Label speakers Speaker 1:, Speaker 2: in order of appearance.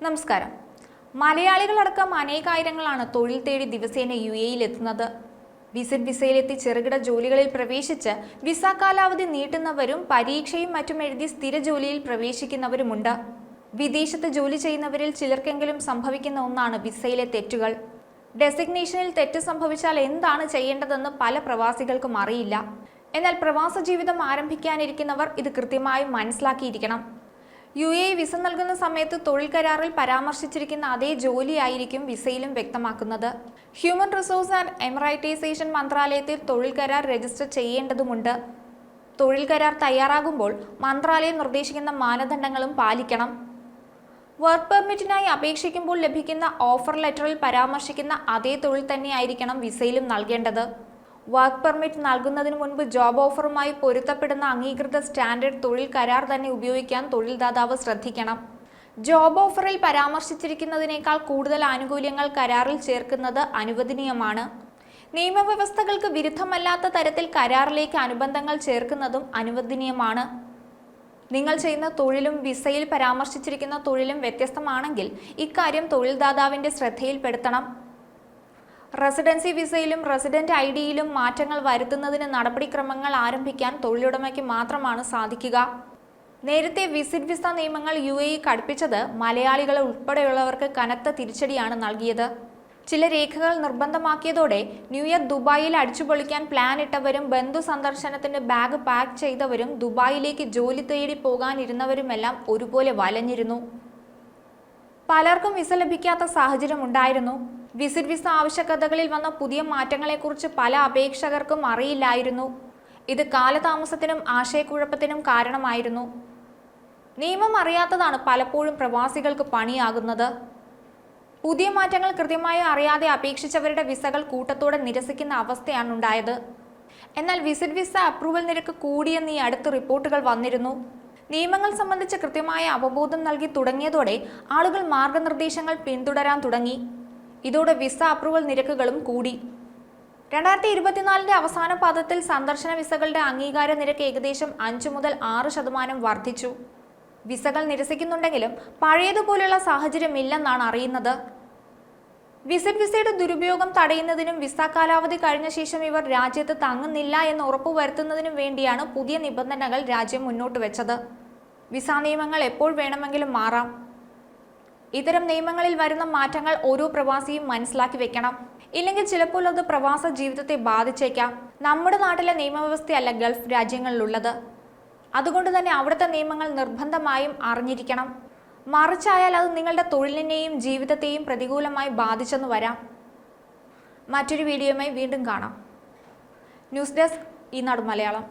Speaker 1: നമസ്കാരം. മലയാളികളടക്കം അനേകായിരങ്ങളാണ് തൊഴിൽ തേടി ദിവസേന UAE എത്തുന്നത്. വിസിറ്റ് വിസയിലെത്തി ചെറുകിട ജോലികളിൽ പ്രവേശിച്ച് വിസ കാലാവധി നീട്ടുന്നവരും പരീക്ഷയും മറ്റും എഴുതി സ്ഥിര ജോലിയിൽ പ്രവേശിക്കുന്നവരുമുണ്ട്. വിദേശത്ത് ജോലി ചെയ്യുന്നവരിൽ ചിലർക്കെങ്കിലും സംഭവിക്കുന്ന ഒന്നാണ് വിസയിലെ തെറ്റുകൾ. ഡെസിഗ്നേഷനിൽ തെറ്റ് സംഭവിച്ചാൽ എന്താണ് ചെയ്യേണ്ടതെന്ന് പല പ്രവാസികൾക്കും അറിയില്ല. എന്നാൽ പ്രവാസ ജീവിതം ആരംഭിക്കാനിരിക്കുന്നവർ ഇത് കൃത്യമായി മനസ്സിലാക്കിയിരിക്കണം. UAE വിസ നൽകുന്ന സമയത്ത് തൊഴിൽ കരാറിൽ പരാമർശിച്ചിരിക്കുന്ന അതേ ജോലിയായിരിക്കും വിസയിലും വ്യക്തമാക്കുന്നത്. ഹ്യൂമൻ റിസോഴ്സ് ആൻഡ് എമിറൈറ്റൈസേഷൻ മന്ത്രാലയത്തിൽ തൊഴിൽ കരാർ രജിസ്റ്റർ ചെയ്യേണ്ടതുണ്ട്. തൊഴിൽ കരാർ തയ്യാറാകുമ്പോൾ മന്ത്രാലയം നിർദ്ദേശിക്കുന്ന മാനദണ്ഡങ്ങളും പാലിക്കണം. വർക്ക് പെർമിറ്റിനായി അപേക്ഷിക്കുമ്പോൾ ലഭിക്കുന്ന ഓഫർ ലെറ്ററിൽ പരാമർശിക്കുന്ന അതേ തൊഴിൽ തന്നെയായിരിക്കണം വിസയിലും നൽകേണ്ടത്. വർക്ക് പെർമിറ്റ് നൽകുന്നതിന് മുൻപ് ജോബ് ഓഫറുമായി പൊരുത്തപ്പെടുന്ന അംഗീകൃത സ്റ്റാൻഡേർഡ് തൊഴിൽ കരാർ തന്നെ ഉപയോഗിക്കാൻ തൊഴിൽദാതാവ് ശ്രദ്ധിക്കണം. ജോബ് ഓഫറിൽ പരാമർശിച്ചിരിക്കുന്നതിനേക്കാൾ കൂടുതൽ ആനുകൂല്യങ്ങൾ കരാറിൽ ചേർക്കുന്നത് അനുവദനീയമാണ്. നിയമവ്യവസ്ഥകൾക്ക് വിരുദ്ധമല്ലാത്ത തരത്തിൽ കരാറിലേക്ക് അനുബന്ധങ്ങൾ ചേർക്കുന്നതും അനുവദനീയമാണ്. നിങ്ങൾ ചെയ്യുന്ന തൊഴിലും വിസയിൽ പരാമർശിച്ചിരിക്കുന്ന തൊഴിലും വ്യത്യസ്തമാണെങ്കിൽ ഇക്കാര്യം തൊഴിൽദാതാവിന്റെ ശ്രദ്ധയിൽപ്പെടുത്തണം. റെസിഡൻസി വിസയിലും റെസിഡന്റ് ID-യിലും മാറ്റങ്ങൾ വരുത്തുന്നതിന് നടപടിക്രമങ്ങൾ ആരംഭിക്കാൻ തൊഴിലുടമയ്ക്ക് മാത്രമാണ് സാധിക്കുക. നേരത്തെ വിസിറ്റ് വിസ നിയമങ്ങൾ UAE കടുപ്പിച്ചത് മലയാളികൾ ഉൾപ്പെടെയുള്ളവർക്ക് കനത്ത തിരിച്ചടിയാണ് നൽകിയത്. ചില രേഖകൾ നിർബന്ധമാക്കിയതോടെ ന്യൂ ഇയർ ദുബായിൽ അടിച്ചുപൊളിക്കാൻ പ്ലാൻ ഇട്ടവരും ബന്ധു സന്ദർശനത്തിന് ബാഗ് പാക്ക് ചെയ്തവരും ദുബായിലേക്ക് ജോലി തേടി പോകാനിരുന്നവരുമെല്ലാം ഒരുപോലെ വലഞ്ഞിരുന്നു. പലർക്കും വിസ ലഭിക്കാത്ത സാഹചര്യം ഉണ്ടായിരുന്നു. വിസിറ്റ് വിസ ആവശ്യകതകളിൽ വന്ന പുതിയ മാറ്റങ്ങളെക്കുറിച്ച് പല അപേക്ഷകർക്കും അറിയില്ലായിരുന്നു. ഇത് കാലതാമസത്തിനും ആശയക്കുഴപ്പത്തിനും കാരണമായിരുന്നു. നിയമം അറിയാത്തതാണ് പലപ്പോഴും പ്രവാസികൾക്ക് പണിയാകുന്നത്. പുതിയ മാറ്റങ്ങൾ കൃത്യമായി അറിയാതെ അപേക്ഷിച്ചവരുടെ വിസകൾ കൂട്ടത്തോടെ നിരസിക്കുന്ന അവസ്ഥയാണ് ഉണ്ടായത്. എന്നാൽ വിസിറ്റ് വിസ അപ്രൂവൽ നിരക്ക് കൂടിയെന്ന് ഈ അടുത്ത റിപ്പോർട്ടുകൾ വന്നിരുന്നു. നിയമങ്ങൾ സംബന്ധിച്ച് കൃത്യമായ അവബോധം നൽകി തുടങ്ങിയതോടെ ആളുകൾ മാർഗനിർദ്ദേശങ്ങൾ പിന്തുടരാൻ തുടങ്ങി. ഇതോടെ വിസ അപ്രൂവൽ നിരക്കുകളും കൂടി. 2024 അവസാന പാദത്തിൽ സന്ദർശന വിസകളുടെ അംഗീകാര നിരക്ക് ഏകദേശം 5 മുതൽ 6% വർദ്ധിച്ചു. വിസകൾ നിരസിക്കുന്നുണ്ടെങ്കിലും പഴയതുപോലെയുള്ള സാഹചര്യമില്ലെന്നാണ് അറിയുന്നത്. വിസിറ്റ് വിസയുടെ ദുരുപയോഗം തടയുന്നതിനും വിസ കാലാവധി കഴിഞ്ഞ ശേഷം ഇവർ രാജ്യത്ത് തങ്ങുന്നില്ല എന്ന് ഉറപ്പുവരുത്തുന്നതിനും വേണ്ടിയാണ് പുതിയ നിബന്ധനകൾ രാജ്യം മുന്നോട്ട് വെച്ചത്. വിസ നിയമങ്ങൾ എപ്പോൾ വേണമെങ്കിലും മാറാം. ഇത്തരം നിയമങ്ങളിൽ വരുന്ന മാറ്റങ്ങൾ ഓരോ പ്രവാസിയും മനസ്സിലാക്കി വെക്കണം. ഇല്ലെങ്കിൽ ചിലപ്പോൾ അത് പ്രവാസ ജീവിതത്തെ ബാധിച്ചേക്കാം. നമ്മുടെ നാട്ടിലെ നിയമവ്യവസ്ഥയല്ല ഗൾഫ് രാജ്യങ്ങളിലുള്ളത്. അതുകൊണ്ട് തന്നെ അവിടുത്തെ നിയമങ്ങൾ നിർബന്ധമായും അറിഞ്ഞിരിക്കണം. മറിച്ചായാൽ അത് നിങ്ങളുടെ തൊഴിലിനെയും ജീവിതത്തെയും പ്രതികൂലമായി ബാധിച്ചെന്ന് വരാം. മറ്റൊരു വീഡിയോയുമായി വീണ്ടും കാണാം. ന്യൂസ് ഡെസ്ക് ഈനാട് മലയാളം.